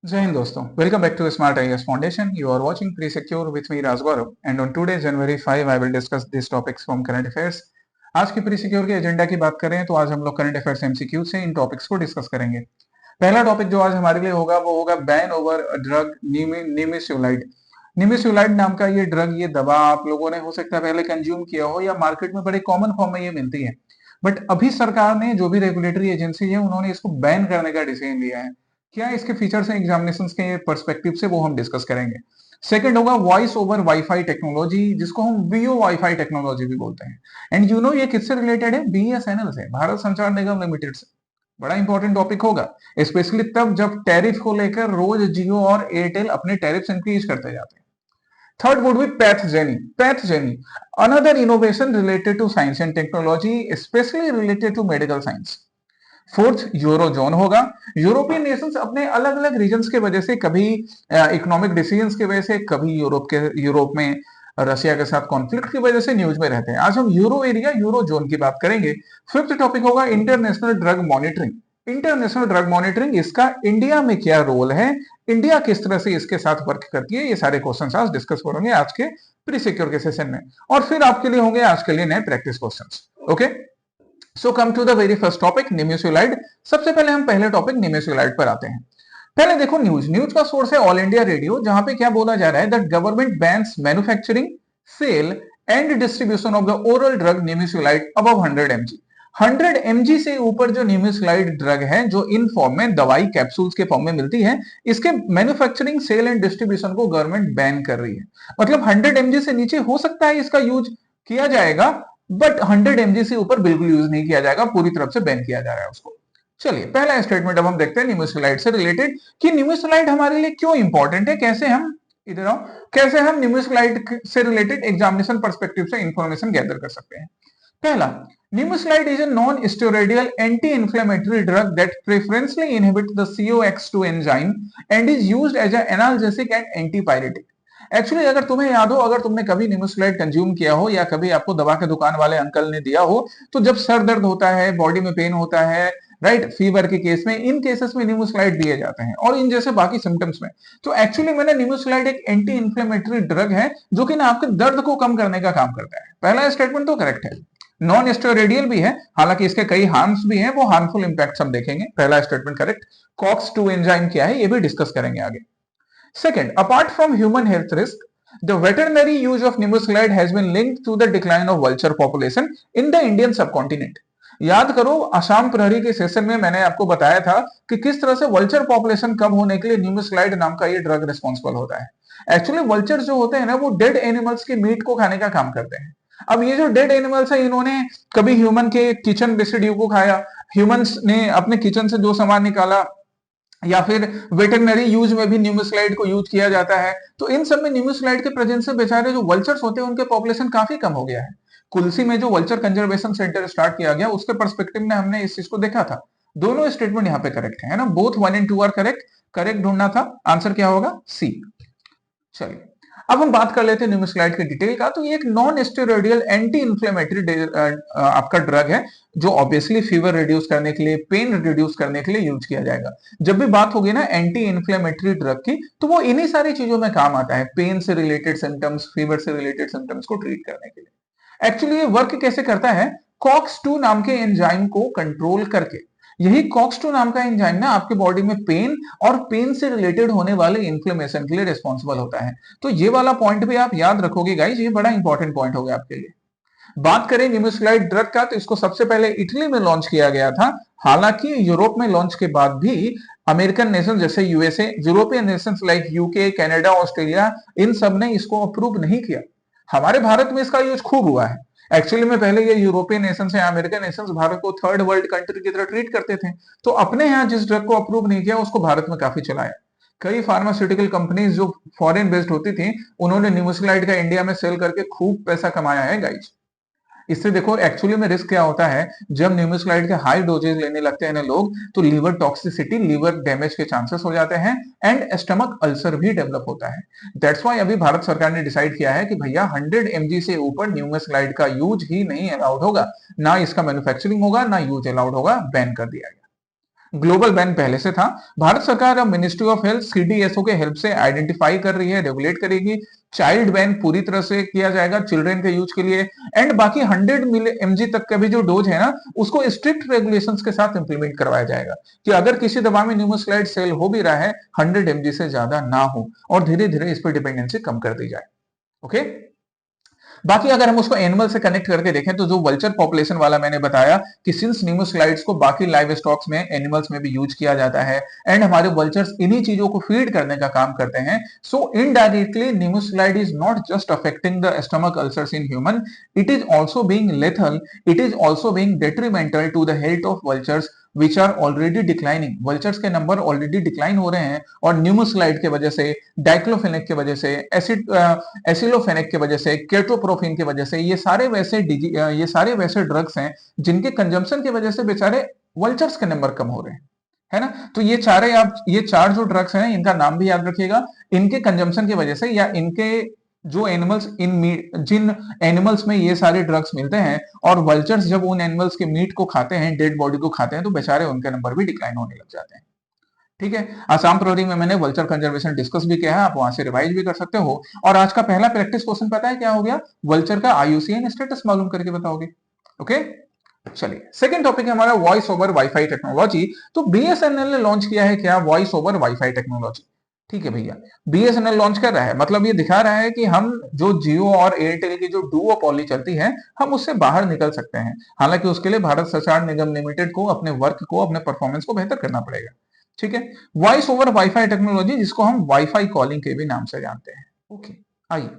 Jai Hind दोस्तों, welcome back to Smart IAS Foundation. You are watching Pre-Secure with me Raj Gaurav, and on today's January 5 I will discuss these topics from current affairs. आज की pre-secure के agenda की बात करें तो आज हम लोग करंट अफेयर्स एमसीक्यू से इन टॉपिक्स को डिस्कस करेंगे। पहला टॉपिक जो आज हमारे लिए होगा वो होगा बैन ओवर ड्रग निमिसुलाइड। निमिसुलाइड नाम का ये ड्रग, ये दवा आप लोगों ने हो सकता है पहले कंज्यूम किया हो या मार्केट में बड़े कॉमन फॉर्म में ये मिलती है, बट अभी सरकार ने जो भी रेगुलेटरी एजेंसी है उन्होंने इसको बैन करने का डिसीजन लिया है। क्या इसके फीचर्स हैं एग्जामिनेशंस के पर्सपेक्टिव से, वो हम डिस्कस करेंगे। सेकंड होगा वॉइस ओवर वाईफाई टेक्नोलॉजी, जिसको हम वीओ वाईफाई टेक्नोलॉजी भी बोलते हैं। एंड यू नो ये किससे रिलेटेड है? बीएसएनएल से, भारत संचार निगम लिमिटेड से। बड़ा इंपॉर्टेंट टॉपिक होगा, स्पेशली तब जब टैरिफ को लेकर रोज जियो और एयरटेल अपने टैरिफ्स इंक्रीज करते जाते हैं। Third would be pathogeny. Pathogeny, another innovation related to science and technology, specially related to medical science. Fourth Eurozone होगा। यूरोपियन नेशंस अपने अलग अलग रीजन्स के वजह से, कभी इकोनॉमिक डिसीजंस की वजह से, कभी यूरोप में रशिया के साथ कॉन्फ्लिक्ट की वजह से न्यूज में रहते हैं। आज हम यूरो एरिया, यूरो जोन की बात करेंगे। फिफ्थ टॉपिक होगा international drug monitoring. International drug monitoring, इसका इंडिया में क्या रोल है, इंडिया किस तरह से इसके साथ वर्क करती है, ये सारे क्वेश्चंस आज डिस्कस करेंगे आज के प्री सिक्योर के सेशन में। और फिर आपके लिए होंगे आज के लिए नए practice questions. Okay, so come to the very first topic, nimesulide. सबसे पहले हम पहले टॉपिक निमेसुलाइड पर आते हैं। पहले देखो न्यूज, न्यूज का सोर्स है ऑल इंडिया रेडियो, जहां पे क्या बोला जा रहा है, that government bans manufacturing, sale and distribution of the oral drug nimesulide above 100 mg। 100 mg से ऊपर जो निमेसुलाइड ड्रग है, जो इन फॉर्म में दवाई कैप्सूल्स के फॉर्म में मिलती है, इसके मैन्युफैक्चरिंग, सेल एंड डिस्ट्रीब्यूशन को गवर्नमेंट बैन कर रही है। मतलब 100 mg से नीचे हो सकता है इसका यूज किया जाएगा, बट 100 mg से ऊपर बिल्कुल यूज नहीं किया जाएगा, पूरी तरफ से बैन किया जा रहा है उसको। चलिए पहला स्टेटमेंट अब हम देखते हैं निमेसुलाइड से रिलेटेड, कि निमेसुलाइड हमारे लिए क्यों इंपॉर्टेंट है, कैसे हम, इधर आओ, कैसे हम निमेसुलाइड से रिलेटेड एग्जामिनेशन पर्सपेक्टिव से इंफॉर्मेशन गैदर कर सकते हैं। पहला, nimesulide is a non-steroidal anti-inflammatory drug that preferentially inhibits the COX2 enzyme and is used as an analgesic and antipyretic। Actually अगर तुम्हें याद हो, अगर तुमने कभी निमेसुलाइड कंज्यूम किया हो या कभी आपको दवा के दुकान वाले अंकल ने दिया हो, तो जब सर दर्द होता है, बॉडी में पेन होता है, राइट, फीवर के केस में, इन केसेस में निमेसुलाइड दिए जाते हैं, और इन जैसे बाकी सिम्टम्स में। तो एक्चुअली मैंने निमेसुलाइड एक एंटी इंफ्लेमेटरी ड्रग है जो कि ना आपके दर्द को कम करने का काम करता है। पहला स्टेटमेंट तो करेक्ट है, नॉन स्टेरॉयडियल भी है, हालांकि इसके कई हार्म्स भी हैं, वो हार्मफुल इंपैक्ट्स हम देखेंगे। पहला स्टेटमेंट करेक्ट। कॉक्स 2 एंजाइम क्या है ये भी डिस्कस करेंगे आगे। Second, apart from human health risk, the veterinary use of nimesulide has been linked to the decline of vulture population in the Indian subcontinent। याद करो, असम प्रहरी के सेशन में मैंने आपको बताया था कि किस तरह से वल्चर पॉपुलेशन कम होने के लिए निमेसुलाइड नाम का ये ड्रग रिस्पॉन्सिबल होता है। एक्चुअली वल्चर जो होते हैं ना, वो डेड एनिमल्स के मीट को खाने का काम करते हैं। अब ये जो डेड एनिमल्स है, इन्होंने कभी ह्यूमन के किचन रेसिड्यू को खाया, ह्यूमंस ने अपने किचन से जो सामान निकाला, या फिर वेटरनरी यूज में भी निमेसुलाइड को यूज किया जाता है। तो इन सब में निमेसुलाइड के प्रेजेंस से बेचारे जो वल्चर्स होते हैं उनके पॉपुलेशन काफी कम हो गया है। कुल्सी में जो वल्चर कंजर्वेशन सेंटर स्टार्ट किया गया, उसके पर्सपेक्टिव में हमने इस चीज को देखा था। दोनों स्टेटमेंट यहाँ पे करेक्ट है ना, both 1 and 2 are correct. Correct ढूंढना था, आंसर क्या होगा? सी। चलिए अब हम बात कर लेते हैं निमेसुलाइड के डिटेल का। तो ये एक नॉन स्टेरॉयडियल एंटी इंफ्लेमेटरी आपका ड्रग है, जो ऑब्वियसली फीवर रिड्यूस करने के लिए, पेन रिड्यूस करने के लिए यूज किया जाएगा। जब भी बात होगी ना एंटी इंफ्लेमेटरी ड्रग की, तो वो इन्हीं सारी चीजों में काम आता है, पेन से रिलेटेड सिम्टम्स, फीवर से रिलेटेड सिम्टम्स को ट्रीट करने के लिए। एक्चुअली ये वर्क कैसे करता है, कॉक्स 2 नाम के एंजाइम को कंट्रोल करके। यही कॉक्स 2 नाम का एंजाइम ना आपके बॉडी में पेन और पेन से रिलेटेड होने वाले इन्फ्लेमेशन के लिए रिस्पॉन्सिबल होता है। तो ये वाला पॉइंट भी आप याद रखोगे गाइस, ये बड़ा इंपॉर्टेंट पॉइंट होगा आपके लिए। बात करें निमेसुलाइड ड्रग का, तो इसको सबसे पहले इटली में लॉन्च किया गया था। हालांकि यूरोप में लॉन्च के बाद भी अमेरिकन नेशन जैसे USA, European nations like UK, Canada, Australia, इन सब ने इसको अप्रूव नहीं किया। हमारे भारत में इसका यूज खूब हुआ है। एक्चुअली में पहले ये यूरोपियन नेशंस या अमेरिकन नेशंस भारत को थर्ड वर्ल्ड कंट्री की तरह ट्रीट करते थे, तो अपने यहाँ जिस ड्रग को अप्रूव नहीं किया उसको भारत में काफी चलाया। कई फार्मास्यूटिकल कंपनीज जो फॉरेन बेस्ड होती थी, उन्होंने निमेसुलाइड का इंडिया में सेल करके खूब पैसा कमाया है गाइज। इससे देखो एक्चुअली में रिस्क क्या होता है, जब निमेसुलाइड के हाई डोजेज लेने लगते हैं ना लोग, तो लीवर टॉक्सिसिटी, लीवर डैमेज के चांसेस हो जाते हैं, एंड स्टमक अल्सर भी डेवलप होता है। दैट्स व्हाई अभी भारत सरकार ने डिसाइड किया है कि भैया 100 mg से ऊपर निमेसुलाइड का यूज ही नहीं अलाउड होगा, ना इसका मैन्युफैक्चरिंग होगा, ना यूज अलाउड होगा, बैन कर दिया गया। ग्लोबल बैन पहले से था। भारत सरकार अब मिनिस्ट्री ऑफ हेल्थ सीडीएसओ के हेल्प से आइडेंटिफाई कर रही है, रेगुलेट करेगी। चाइल्ड बैन पूरी तरह से किया जाएगा चिल्ड्रन के यूज के लिए। एंड बाकी 100 मिली एमजी तक का भी जो डोज है ना, उसको स्ट्रिक्ट रेगुलेशंस के साथ इंप्लीमेंट करवाया जाएगा कि अगर किसी दवा में न्यूमोस्लाइड सेल हो भी रहा है, 100 एमजी से ज्यादा ना हो, और धीरे धीरे इस पर डिपेंडेंसी कम कर दी जाए। ओके। बाकी अगर हम उसको एनिमल से कनेक्ट करके देखें तो जो वल्चर पॉपुलेशन वाला मैंने बताया कि सिंस न्यूमोस्लाइड्स को बाकी लाइव स्टॉक्स में एनिमल्स में भी यूज किया जाता है एंड हमारे वल्चर्स इन्हीं चीजों को फीड करने का काम करते हैं, so indirectly nimesulide is not just affecting the stomach ulcers in human, it is also being lethal, it is also being detrimental to the health of vultures which are already declining. Vultures के number already decline हो रहे हैं और न्यूमोस्लाइड के वजह से, diclofenac के वजह से, एसिलोफेनेक के वजह से, केटोप्रोफिन की वजह से, ये सारे वैसे ड्रग्स हैं जिनके कंजम्पशन की वजह से बेचारे वल्चर्स के नंबर कम हो रहे हैं, है ना। तो ये चार जो ड्रग्स हैं इनका नाम भी याद रखिएगा। इनके कंजम्पशन की वजह से या इनके जो एनिमल्स जिन एनिमल्स में ये सारे ड्रग्स मिलते हैं और वल्चर्स जब उन एनिमल्स के मीट को खाते हैं, डेड बॉडी को खाते हैं, तो बेचारे उनके नंबर भी डिक्लाइन होने लग जाते हैं। ठीक है, आसाम प्रोरी में मैंने वल्चर कंजर्वेशन डिस्कस भी किया है, आप वहां से रिवाइज भी कर सकते हो। और आज का पहला प्रैक्टिस क्वेश्चन पता है क्या हो गया? वल्चर का आईयूसीएन स्टेटस मालूम करके बताओगे। ओके, चलिए सेकंड टॉपिक है हमारा वॉइस ओवर वाईफाई टेक्नोलॉजी। तो बीएसएनएल ने लॉन्च किया है क्या वॉइस ओवर वाईफाई टेक्नोलॉजी। ठीक है भैया, बीएसएनएल लॉन्च कर रहा है, मतलब ये दिखा रहा है कि हम जो जियो और एयरटेल की जो डुओपोली चलती है, हम उससे बाहर निकल सकते हैं। हालांकि उसके लिए भारत संचार निगम लिमिटेड को अपने वर्क को, अपने परफॉर्मेंस को बेहतर करना पड़ेगा। ठीक है, वॉइस ओवर वाईफाई टेक्नोलॉजी जिसको हम वाईफाई कॉलिंग के भी नाम से जानते हैं। ओके, आइए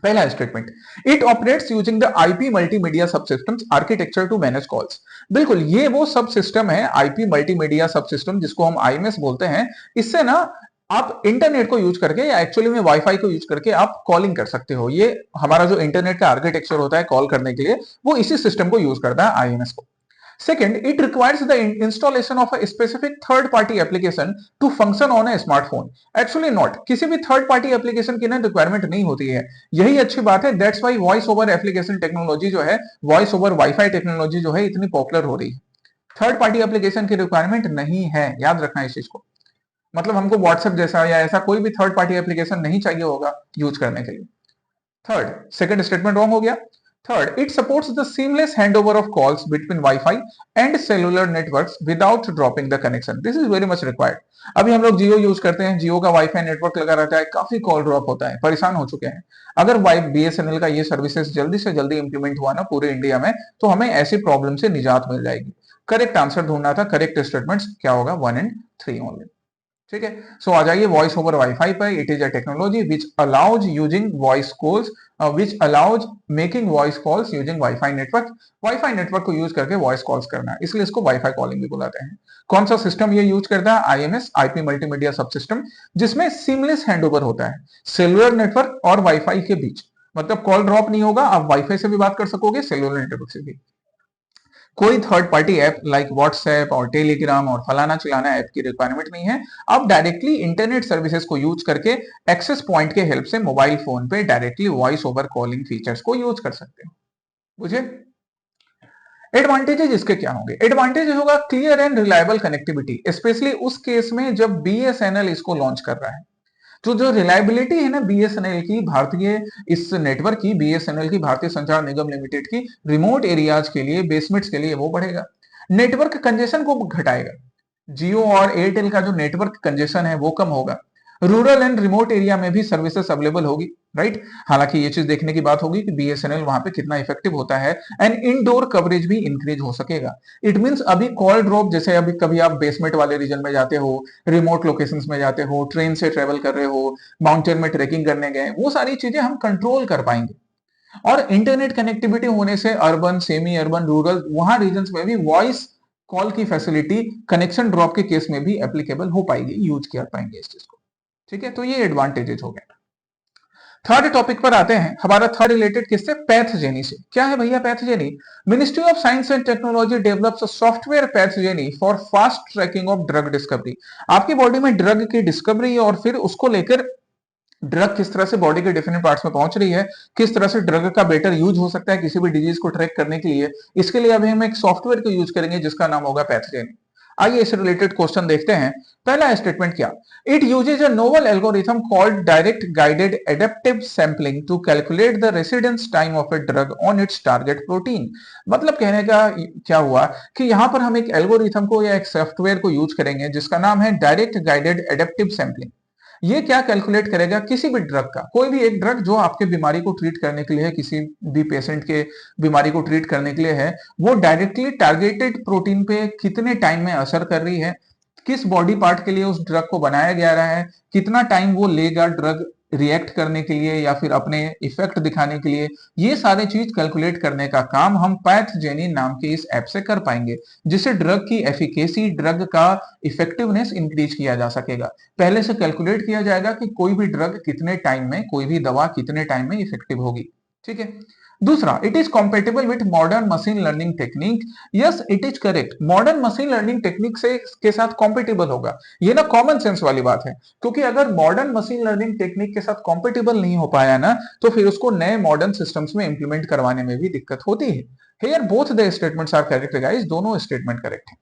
पहला statement, it operates using the IP multimedia subsystems architecture to manage calls. बिल्कुल, ये वो सब सिस्टम है आईपी मल्टीमीडिया सबसिस्टम जिसको हम आईएमएस बोलते हैं। इससे ना आप इंटरनेट को यूज करके या एक्चुअली में वाईफाई को यूज करके आप कॉलिंग कर सकते हो। ये हमारा जो इंटरनेट का आर्किटेक्चर होता है कॉल करने के लिए, वो इसी सिस्टम को यूज करता है, आईएमएस को। Second, it requires the installation of a specific third-party application to function on a smartphone. Actually not, किसी भी थर्ड पार्टी एप्लीकेशन की ना रिक्वायरमेंट नहीं होती है। यही अच्छी बात है, that's why voice over application technology जो है, वॉइस ओवर वाईफाई टेक्नोलॉजी जो है, इतनी पॉपुलर हो रही है। थर्ड पार्टी एप्लीकेशन की रिक्वायरमेंट नहीं है, याद रखना इस चीज को। मतलब हमको व्हाट्सएप जैसा या ऐसा कोई भी थर्ड पार्टी एप्लीकेशन नहीं चाहिए होगा यूज करने के लिए। थर्ड, सेकंड स्टेटमेंट रॉन्ग हो गया। Third, it supports the seamless handover of calls between Wi-Fi and cellular networks without dropping the connection. This is very much required. अभी हम लोग जियो यूज करते हैं, जियो का वाईफाई नेटवर्क लगा रहता है, काफी कॉल ड्रॉप होता है, परेशान हो चुके हैं। अगर बीएसएनएल का ये सर्विसेज जल्दी से जल्दी इंप्लीमेंट हुआ ना पूरे इंडिया में, तो हमें ऐसी प्रॉब्लम से निजात मिल जाएगी। करेक्ट आंसर ढूंढना था, करेक्ट स्टेटमेंट्स क्या होगा? 1 and 3 ओनली। ठीक है, सो आ जाइए वॉइस ओवर वाईफाई पर। It is a technology which allows using voice calls, which allows making voice calls using wifi network. Wifi network को यूज करके वॉइस कॉल्स करना है, इसलिए इसको वाईफाई कॉलिंग भी बुलाते हैं। कौन सा सिस्टम ये यूज करता है? आईएमएस, आईपी मल्टीमीडिया सब सिस्टम, जिसमें सीमलेस हैंडओवर होता है सेलुलर नेटवर्क और वाईफाई के बीच। मतलब कॉल ड्रॉप नहीं होगा, आप वाईफाई से भी बात कर सकोगे, सेलुलर नेटवर्क से भी। कोई third party app like WhatsApp और टेलीग्राम और फलाना चिलाना ऐप की रिक्वायरमेंट नहीं है। आप डायरेक्टली इंटरनेट सर्विसेज को यूज करके एक्सेस पॉइंट के हेल्प से मोबाइल फोन पे directly voice over calling features को यूज कर सकते हो। बुझे? एडवांटेजेस इसके क्या होंगे? एडवांटेज होगा clear and reliable connectivity, specially उस केस में जब बीएसएनएल इसको लॉन्च कर रहा है। तो जो रिलायबिलिटी है ना बीएसएनएल की, भारतीय इस नेटवर्क की, बीएसएनएल की, भारतीय संचार निगम लिमिटेड की, रिमोट एरियाज के लिए, बेसमेंट्स के लिए वो बढ़ेगा। नेटवर्क कंजेशन को घटाएगा। जियो और एयरटेल का जो नेटवर्क कंजेशन है वो कम होगा। रूरल एंड रिमोट एरिया में भी सर्विसेज अवेलेबल होगी, राइट। हालांकि ये चीज देखने की बात होगी कि बीएसएनएल वहां पे कितना इफेक्टिव होता है, एंड इनडोर कवरेज भी इंक्रीज हो सकेगा। इट मींस अभी कॉल ड्रॉप, जैसे अभी कभी आप बेसमेंट वाले रीजन में जाते हो, रिमोट लोकेशंस में जाते हो, ट्रेन से ट्रेवल कर रहे हो, माउंटेन में ट्रेकिंग करने गए, वो सारी चीजें हम कंट्रोल कर पाएंगे। और इंटरनेट कनेक्टिविटी होने से अर्बन, सेमी अर्बन, रूरल, वहां रीजन में भी वॉइस कॉल की फैसिलिटी कनेक्शन ड्रॉप के केस में भी एप्लीकेबल हो पाएगी, यूज कर पाएंगे इस चीज को। ठीक है, तो ये एडवांटेजेस हो गए। थर्ड टॉपिक पर आते हैं, हमारा थर्ड रिलेटेड किससे? पैथोजेनी से। क्या है भैया pathogeny? Ministry of science and technology develops software pathogeny for fast tracking of drug discovery. आपकी बॉडी में ड्रग की डिस्कवरी और फिर उसको लेकर ड्रग किस तरह से बॉडी के डिफरेंट पार्ट्स में पहुंच रही है, किस तरह से ड्रग का बेटर यूज हो सकता है किसी भी डिजीज को ट्रैक करने के लिए, इसके लिए अभी हम एक सॉफ्टवेयर को यूज करेंगे जिसका नाम होगा पैथोजेनी। आइए इस रिलेटेड क्वेश्चन देखते हैं। पहला स्टेटमेंट क्या, it uses a novel algorithm called direct guided adaptive sampling to calculate the residence time of a drug on its target protein. मतलब कहने का क्या हुआ कि यहां पर हम एक एल्गोरिथम को या एक सॉफ्टवेयर को यूज करेंगे जिसका नाम है डायरेक्ट गाइडेड एडेप्टिव सैंपलिंग। ये क्या कैलकुलेट करेगा, किसी भी ड्रग का, कोई भी एक ड्रग जो आपके बीमारी को ट्रीट करने के लिए है, किसी भी पेशेंट के बीमारी को ट्रीट करने के लिए है, वो डायरेक्टली टारगेटेड प्रोटीन पे कितने टाइम में असर कर रही है, किस बॉडी पार्ट के लिए उस ड्रग को बनाया गया रहा है, कितना टाइम वो लेगा ड्रग रिएक्ट करने के लिए या फिर अपने इफेक्ट दिखाने के लिए, ये सारे चीज कैलकुलेट करने का काम हम पैथजेनी नाम के इस ऐप से कर पाएंगे, जिससे ड्रग की एफिकेसी, ड्रग का इफेक्टिवनेस इंक्रीज किया जा सकेगा। पहले से कैलकुलेट किया जाएगा कि कोई भी ड्रग कितने टाइम में, कोई भी दवा कितने टाइम में इफेक्टिव होगी। ठीक है। दूसरा, it is compatible with modern machine learning technique. Yes, it is correct, modern machine learning technique से के साथ कॉम्पेटेबल होगा। ये ना कॉमन सेंस वाली बात है, क्योंकि अगर मॉडर्न मशीन लर्निंग टेक्निक के साथ कॉम्पेटेबल नहीं हो पाया ना, तो फिर उसको नए मॉडर्न सिस्टम्स में इंप्लीमेंट करवाने में भी दिक्कत होती है। Here both the statements are correct guys, दोनों स्टेटमेंट करेक्ट है।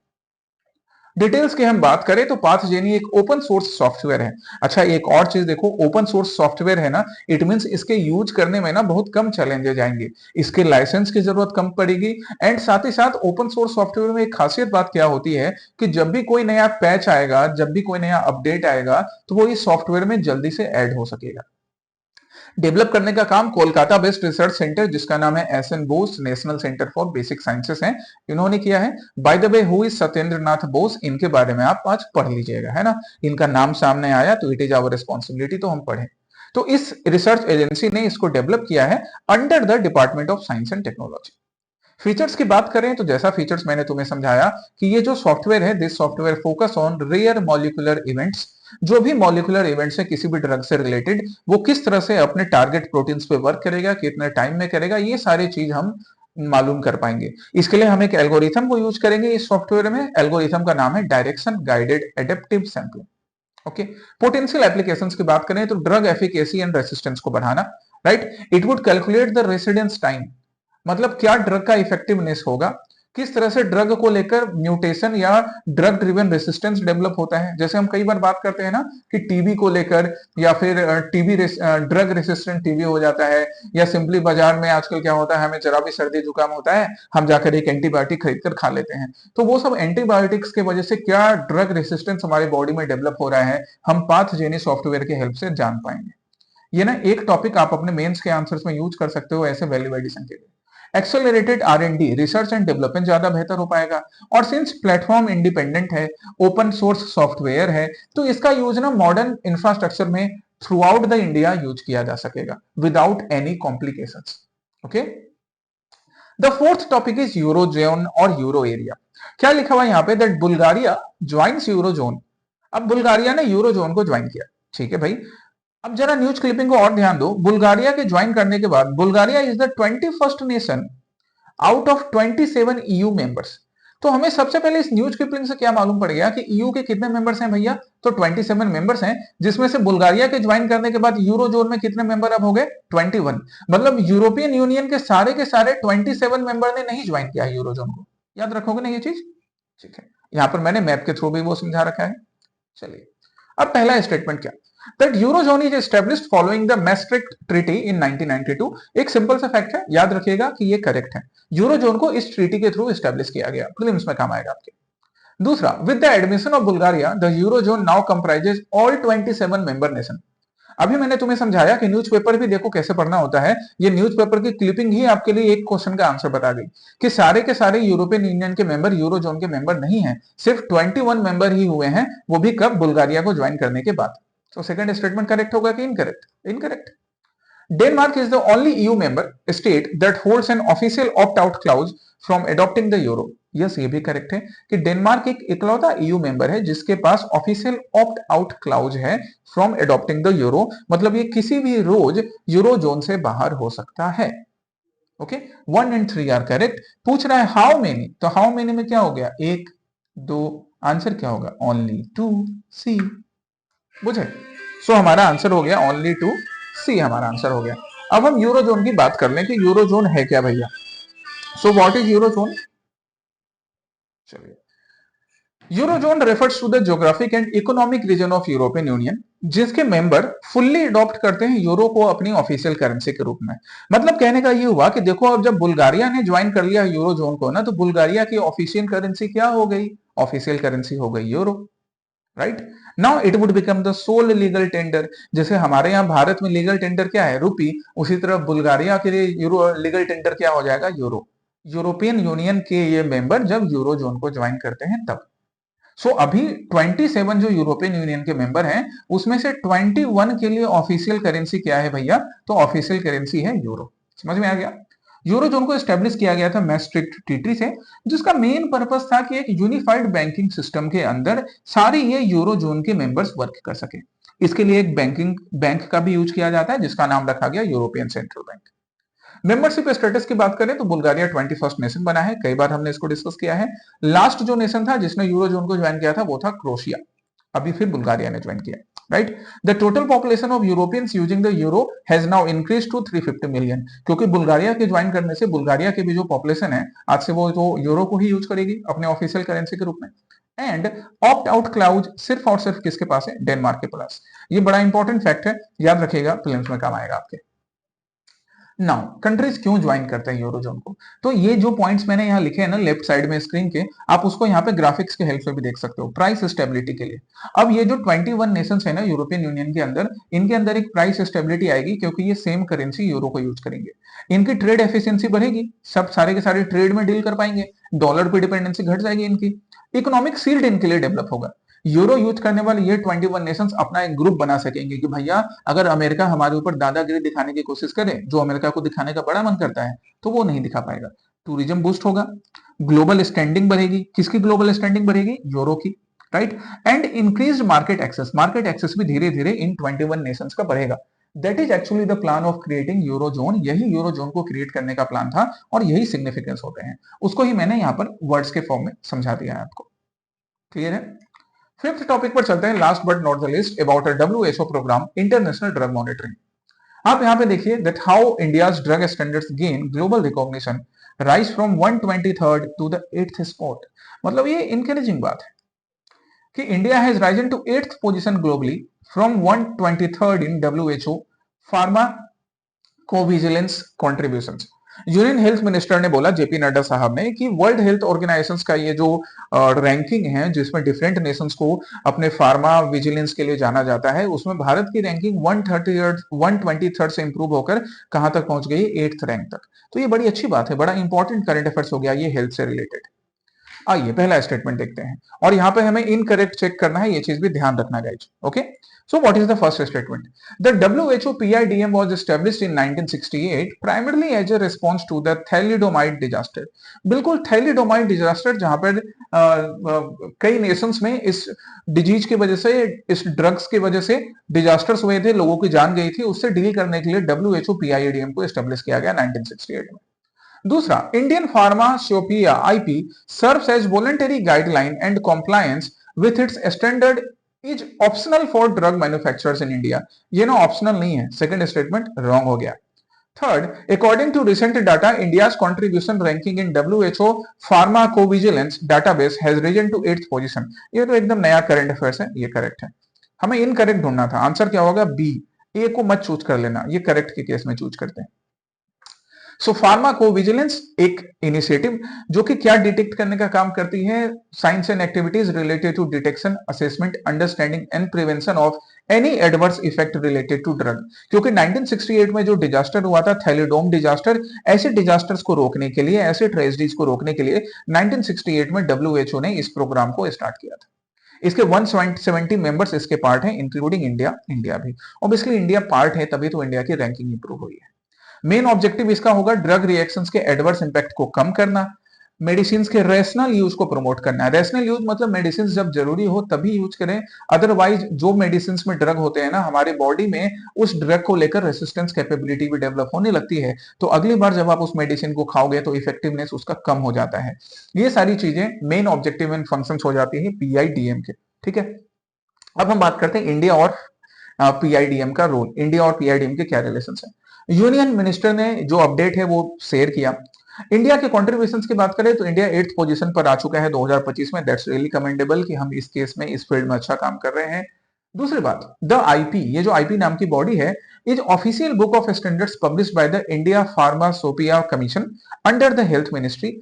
डिटेल्स की हम बात करें तो पाथजेनी एक ओपन सोर्स सॉफ्टवेयर है। अच्छा, एक और चीज देखो, ओपन सोर्स सॉफ्टवेयर है ना, इट मींस इसके यूज करने में ना बहुत कम चैलेंजेस आएंगे, इसके लाइसेंस की जरूरत कम पड़ेगी। एंड साथ ही साथ ओपन सोर्स सॉफ्टवेयर में एक खासियत बात क्या होती है कि जब भी कोई नया पैच आएगा, जब भी कोई नया अपडेट आएगा, तो वो इस सॉफ्टवेयर में जल्दी से ऐड हो सकेगा। डेवलप करने का काम कोलकाता बेस्ड रिसर्च सेंटर, जिसका नाम है S N. Bose national centre for basic sciences है, इन्होंने किया है। By the way, who is Satyendra Nath Bose, इनके बारे में आप आज पढ़ लीजिएगा, है ना। इनका नाम सामने आया तो इट इज आवर रिस्पॉन्सिबिलिटी, तो हम पढ़े। तो इस रिसर्च एजेंसी ने इसको डेवलप किया है under the department of science and technology. Features की बात करें तो जैसा फीचर्स मैंने तुम्हें समझाया कि ये जो सॉफ्टवेयर है, this software focus on rare molecular events. जो भी मॉलिक्यूलर इवेंट्स है किसी भी ड्रग से रिलेटेड, वो किस तरह से अपने टारगेट प्रोटीन्स पे वर्क करेगा, कितने टाइम में करेगा, ये सारी चीज हम मालूम कर पाएंगे। इसके लिए हम एक एल्गोरिथम को यूज करेंगे इस सॉफ्टवेयर में। एल्गोरिथम का नाम है direction guided adaptive sampling. Okay. Potential applications की बात करें तो ड्रग एफिकेसी एंड रेसिस्टेंस को बढ़ाना, right. It would calculate the residence time, मतलब क्या ड्रग का इफेक्टिवनेस होगा, किस तरह से ड्रग को लेकर म्यूटेशन या ड्रग ड्रिवन रेसिस्टेंस डेवलप होता है। जैसे हम कई बार बात करते हैं ना कि टीबी को लेकर, या फिर टीबी ड्रग रेसिस्टेंट टीबी हो जाता है, या सिंपली बाजार में आजकल क्या होता है, हमें जरा भी सर्दी जुकाम होता है, हम जाकर एक एंटीबायोटिक खरीद कर खा लेते हैं। तो वो सब एंटीबायोटिक्स के वजह से क्या ड्रग रेसिस्टेंस हमारे बॉडी में डेवलप हो रहा है, हम पाथजेनी सॉफ्टवेयर की हेल्प से जान पाएंगे। ये ना एक टॉपिक आप अपने मेंस के आंसर्स में यूज कर सकते हो ऐसे वैल्यू एडिशन के लिए। Accelerated R&D, research and development ज्यादा बेहतर हो पाएगा। और सिंस प्लेटफॉर्म इंडिपेंडेंट है, ओपन सोर्स सॉफ्टवेयर है, तो इसका यूज ना मॉडर्न इंफ्रास्ट्रक्चर में through out the India use किया जा सकेगा without any complications. Okay. The fourth topic is eurozone और यूरो एरिया। क्या लिखा हुआ यहाँ पे, दैट बुल्गारिया ज्वाइंस यूरोजोन। अब बुल्गारिया ने यूरोजोन को ज्वाइन किया, ठीक है भाई। अब जरा न्यूज क्लिपिंग को और ध्यान दो। बुल्गारिया के ज्वाइन करने के बाद Bulgaria is the 21st nation out of 27 EU members. तो हमें सबसे पहले इस न्यूज क्लिपिंग से क्या मालूम पड़ गया कि ईयू के कितने मेंबर्स हैं भैया, तो 27 मेंबर्स हैं, जिसमें से बुल्गारिया के ज्वाइन करने के बाद यूरो जोन में कितने मेंबर अब हो गए, 21। मतलब यूरोपियन यूनियन के सारे 27 मेंबर ने नहीं ज्वाइन किया यूरो जोन को। याद रखोगे ना ये चीज, ठीक है। यहां पर मैंने मैप के थ्रू भी वो समझा रखा है। चलिए, अब पहला स्टेटमेंट क्या, that Eurozone is established following the Maastricht treaty in 1992। एक सिंपल सा फैक्ट है, याद रखिएगा कि ये करेक्ट है। यूरोजोन को इस ट्रीटी के थ्रू एस्टैब्लिश किया गया, प्रीलिम्स में काम आएगा आपके। दूसरा, with the admission of Bulgaria the eurozone now comprises all 27 member nation. अभी मैंने तुम्हें समझाया कि न्यूज़पेपर भी देखो कैसे पढ़ना होता है। ये न्यूज़पेपर की क्लिपिंग ही आपके लिए एक क्वेश्चन का आंसर बता गई कि सारे के सारे यूरोपियन यूनियन के मेंबर यूरोजोन के मेंबर नहीं है, सिर्फ 21 मेंबर ही हुए हैं, वो भी कब, बुल्गारिया को ज्वाइन करने के बाद। तो सेकंड स्टेटमेंट करेक्ट होगा कि incorrect, incorrect. Denmark is the only EU member state that holds an official opt-out clause from adopting the euro. Yes, ये भी करेक्ट है कि डेनमार्क एक इकलौता ईयू मेंबर है जिसके पास ऑफिशियल ऑप्ट आउट क्लाउज है फ्रॉम एडॉप्टिंग द यूरो। मतलब ये किसी भी रोज यूरो जोन से बाहर हो सकता है। Okay, 1 and 3 are correct. पूछ रहा है हाउ मेनी, तो हाउ मेनी में क्या हो गया, 1 2, आंसर क्या होगा, ओनली 2 सी। बुझे, सो हमारा आंसर हो गया ओनली 2 सी, हमारा आंसर हो गया। अब हम यूरोजोन की बात कर लें कि यूरोजोन है क्या भैया। So what is Eurozone. चलिए, Eurozone refers to the geographic and economic region of European union, जिसके मेंबर फुल्ली अडॉप्ट करते हैं यूरो को अपनी ऑफिशियल करेंसी के रूप में। मतलब कहने का ये हुआ कि देखो, अब जब बुल्गारिया ने ज्वाइन कर लिया यूरोजोन को ना, तो बुल्गारिया की ऑफिशियल करेंसी क्या हो गई? ऑफिशियल करेंसी हो गई euro. Right now it would become the sole legal tender. जैसे हमारे यहाँ भारत में लीगल टेंडर क्या है? रुपी। उसी तरह बुल्गारिया के लिए यूरो लीगल टेंडर क्या हो जाएगा? यूरो। यूरोपियन यूनियन के ये मेंबर जब यूरो जोन को ज्वाइन करते हैं तब। अभी 27 जो यूरोपियन यूनियन के मेंबर हैं, उसमें से 21 के लिए ऑफिशियल करेंसी क्या है भैया? तो ऑफिशियल करेंसी है यूरो। समझ में आ गया? यूरो जोन को एस्टेब्लिश किया गया था मैस्ट्रिक्ट ट्रीटी से, जिसका मेन पर्पस था कि एक यूनिफाइड बैंकिंग सिस्टम के अंदर सारी ये यूरो जोन के मेंबर्स वर्क कर सके। इसके लिए एक बैंकिंग बैंक का भी यूज किया जाता है, जिसका नाम रखा गया European central bank. Membership status की बात करें तो बुल्गारिया 21st नेशन बना है। कई बार हमने इसको डिस्कस किया है। लास्ट जो नेशन था जिसने यूरो जोन को ज्वाइन किया था वो था क्रोशिया। अभी फिर बुल्गारिया ने ज्वाइन किया। Right the total population of Europeans using the euro has now increase to 350 million, क्योंकि बुल्गारिया के ज्वाइन करने से बुल्गारिया की भी जो पॉपुलेशन है आज से वो तो यूरो को ही यूज करेगी अपने ऑफिशियल करेंसी के रूप में। एंड ऑप्ट आउट क्लाउज सिर्फ और सिर्फ किसके पास है? डेनमार्क के पास। ये बड़ा इंपॉर्टेंट फैक्ट है, याद रखिएगा, प्रीलिम्स में काम आएगा आपके। नाउ कंट्रीज क्यों ज्वाइन करते हैं यूरोजोन को? तो ये जो पॉइंट्स मैंने यहाँ लिखे हैं ना लेफ्ट साइड में स्क्रीन के, आप उसको यहाँ पे ग्राफिक्स के हेल्प से भी देख सकते हो। प्राइस स्टेबिलिटी के लिए अब ये जो 21 नेशंस है ना यूरोपियन यूनियन के अंदर, इनके अंदर एक प्राइस स्टेबिलिटी आएगी, क्योंकि ये सेम करेंसी यूरो को यूज करेंगे। इनकी ट्रेड एफिशिएंसी बढ़ेगी, सब सारे के सारे ट्रेड में डील कर पाएंगे, डॉलर पे डिपेंडेंसी घट जाएगी इनकी। इकोनॉमिक सील्ड इनके लिए डेवलप होगा। यूरो यूज करने वाले ये 21 नेशंस अपना एक ग्रुप बना सकेंगे कि भैया अगर अमेरिका हमारे ऊपर दादागिरी दिखाने की कोशिश करे, जो अमेरिका को दिखाने का बड़ा मन करता है, तो वो नहीं दिखा पाएगा। टूरिज्म बूस्ट होगा, ग्लोबल स्टैंडिंग बढ़ेगी। किसकी ग्लोबल स्टैंडिंग बढ़ेगी? यूरो की। Right and increase market access भी धीरे धीरे इन 21 नेशंस का बढ़ेगा। That is actually the plan of creating euro zone. यही यूरो जोन को क्रिएट करने का प्लान था और यही सिग्निफिकेंस होते हैं। उसको ही मैंने यहाँ पर वर्ड्स के फॉर्म में समझा दिया है आपको। क्लियर है? फिफ्थ टॉपिक पर चलते हैं, last but not the least, about WHO programme, international drug monitoring. आप यहां पे देखिए that how India's drug standards gain global recognition, rise from 123rd to the 8th spot. मतलब ये इनकरेजिंग बात है कि India has risen to 8th position globally from 123rd in WHO pharmacovigilance contributions. Union health minister ने बोला, JP Nadda साहब ने, कि वर्ल्ड हेल्थ ऑर्गेनाइजेशन का ये जो रैंकिंग है, जिसमें डिफरेंट नेशंस को अपने फार्मा विजिलेंस के लिए जाना जाता है, उसमें भारत की रैंकिंग 123rd से इंप्रूव होकर कहां तक पहुंच गई? 8th रैंक तक। तो ये बड़ी अच्छी बात है, बड़ा इंपॉर्टेंट करंट अफेयर्स हो गया ये हेल्थ से रिलेटेड। आइए पहला स्टेटमेंट देखते हैं, और यहां पे हमें इनकरेक्ट चेक करना है, ये चीज भी ध्यान रखना guys. Okay, so what is the first statement? The WHO PIDM was established in 1968 primarily as a response to the thalidomide disaster। बिल्कुल थैलिडोमाइड डिजास्टर, जहां पर कई नेशंस में इस डिजीज की वजह से, इस ड्रग्स की वजह से डिजास्टर्स हुए थे, लोगों की जान गई थी, उससे डील करने के लिए WHO PIDM को एस्टेब्लिश किया गया 1968 में। दूसरा, Indian pharmacopoeia IP serves as voluntary guideline and compliance with its standard is optional for drug manufacturers in India. ये ना ऑप्शनल नहीं है, सेकंड स्टेटमेंट रॉन्ग हो गया। Third, according to recent data, India's contribution ranking in WHO pharmacovigilance database has risen to 8th position. ये तो एकदम नया करंट अफेयर्स है, ये करेक्ट है। हमें इनकरेक्ट ढूंढना था, आंसर क्या होगा? बी। ए को मत चूज कर लेना, ये करेक्ट के केस में चूज करते हैं। सो फार्माकोविजिलेंस एक इनिशिएटिव जो कि क्या डिटेक्ट करने का काम करती है? Science and activities related to detection, assessment, understanding and prevention of any adverse effect related to drug. क्योंकि 1968 में जो डिजास्टर हुआ था, थैलिडोम डिजास्टर, ऐसे डिजास्टर्स को रोकने के लिए, ऐसे ट्रेजेडीज को रोकने के लिए 1968 में डब्ल्यूएचओ ने इस प्रोग्राम को स्टार्ट किया था। इसके 170 मेंबर्स इसके पार्ट हैं, इंक्लूडिंग इंडिया। इंडिया भी ऑब्वियसली इंडिया पार्ट है, तभी तो इंडिया की रैंकिंग इंप्रूव हुई है। मेन ऑब्जेक्टिव इसका होगा ड्रग रिएक्शंस के एडवर्स इंपैक्ट को कम करना, मेडिसिन के रेशनल यूज को प्रमोट करना है। रेशनल यूज मतलब मेडिसिन जब जरूरी हो तभी यूज करें, अदरवाइज जो मेडिसिन में ड्रग होते हैं ना, हमारे बॉडी में उस ड्रग को लेकर रेसिस्टेंस कैपेबिलिटी भी डेवलप होने लगती है, तो अगली बार जब आप उस मेडिसिन को खाओगे तो इफेक्टिवनेस उसका कम हो जाता है। ये सारी चीजें मेन ऑब्जेक्टिव एंड फंक्शन हो जाती है पीआईडीएम के। ठीक है, अब हम बात करते हैं इंडिया और पीआईडीएम का रोल। इंडिया और पीआईडीएम के क्या रिलेशन है? यूनियन मिनिस्टर ने जो अपडेट है वो शेयर किया। इंडिया के कॉन्ट्रीब्यूशंस की बात करें तो इंडिया 8th पोजीशन पर आ चुका है 2025 में। दैट्स रियली कमेंडेबल कि हम इस केस में इस फील्ड में अच्छा काम कर रहे हैं। दूसरी बात, द आईपी, ये जो आईपी नाम की बॉडी है, is official book of standards published by the India pharmacopoeia commission under the health ministry.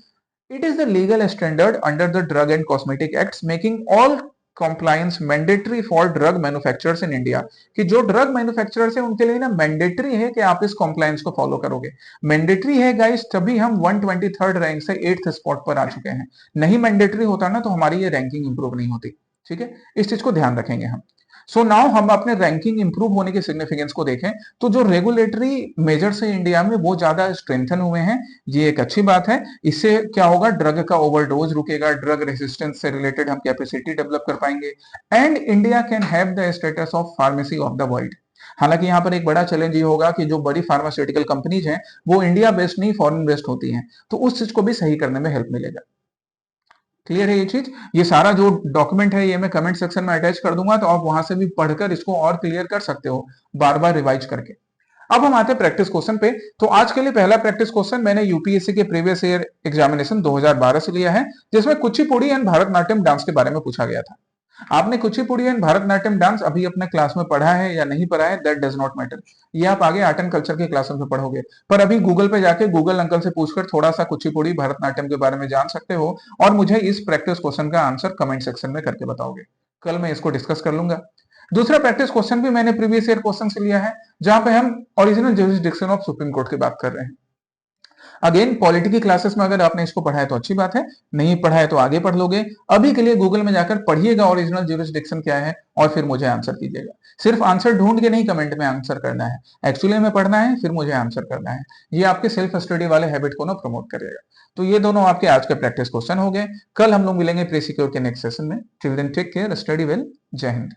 It is the legal standard under the Drug and Cosmetic Acts, making all compliance mandatory for drug manufacturers in India। कि जो drug manufacturers है उनके लिए ना mandatory है कि आप इस कॉम्प्लायंस को फॉलो करोगे। मैंडेटरी है गाइस, तभी हम 123rd रैंक से 8th स्पॉट पर आ चुके हैं। नहीं मैंडेटरी होता ना तो हमारी ये रैंकिंग इंप्रूव नहीं होती। ठीक है, इस चीज को ध्यान रखेंगे हम। सो नाउ हम अपने रैंकिंग इंप्रूव होने के सिग्निफिकेंस को देखें तो जो रेगुलेटरी मेजर्स है इंडिया में वो ज्यादा स्ट्रेंथन हुए हैं। ये एक अच्छी बात है। इससे क्या होगा, ड्रग का ओवरडोज रुकेगा, ड्रग रेसिस्टेंस से रिलेटेड हम कैपेसिटी डेवलप कर पाएंगे, and India can have the status of pharmacy of the world. हालांकि यहाँ पर एक बड़ा चैलेंज ये होगा कि जो बड़ी फार्मास्यूटिकल कंपनीज हैं वो इंडिया बेस्ड नहीं फॉरेन बेस्ड होती हैं, तो उस चीज को भी सही करने में हेल्प मिलेगा। क्लियर है ये चीज? ये सारा जो डॉक्यूमेंट है ये मैं कमेंट सेक्शन में अटैच कर दूंगा, तो आप वहां से भी पढ़कर इसको और क्लियर कर सकते हो, बार बार रिवाइज करके। अब हम आते हैं प्रैक्टिस क्वेश्चन पे। तो आज के लिए पहला प्रैक्टिस क्वेश्चन मैंने यूपीएससी के प्रीवियस ईयर एग्जामिनेशन 2012 से लिया है, जिसमें कुचिपुड़ी एंड भारतनाट्यम डांस के बारे में पूछा गया था। आपने कुचिपुड़ी एंड भारतनाट्यम डांस अभी अपने क्लास में पढ़ा है या नहीं पढ़ा है, दैट डज नॉट मैटर। ये आप आगे आर्ट एंड कल्चर के क्लासेस में पढ़ोगे, पर अभी गूगल पे जाके गूगल अंकल से पूछकर थोड़ा सा कुचिपुड़ी भारतनाट्यम के बारे में जान सकते हो, और मुझे इस प्रैक्टिस क्वेश्चन का आंसर कमेंट सेक्शन में करके बताओगे। कल मैं इसको डिस्कस कर लूंगा। दूसरा प्रैक्टिस क्वेश्चन भी मैंने प्रीवियस ईयर क्वेश्चन से लिया है, जहां पे हम original jurisdiction of supreme court की बात कर रहे हैं। अगेन पॉलिटी की क्लासेस में अगर आपने इसको पढ़ा है तो अच्छी बात है, नहीं पढ़ा है तो आगे पढ़ लोगे। अभी के लिए गूगल में जाकर पढ़िएगा ओरिजिनल ज्यूरिसडिक्शन क्या है, और फिर मुझे आंसर कीजिएगा। सिर्फ आंसर ढूंढ के नहीं कमेंट में आंसर करना है, एक्चुअली में पढ़ना है फिर मुझे आंसर करना है। ये आपके सेल्फ स्टडी वाले हैबिट को ना प्रमोट करेगा। तो ये दोनों आपके आज के प्रैक्टिस क्वेश्चन हो गए। कल हम लोग मिलेंगे प्री सिक्योर के नेक्स्ट सेशन में। Till then take care, study well, जय हिंद।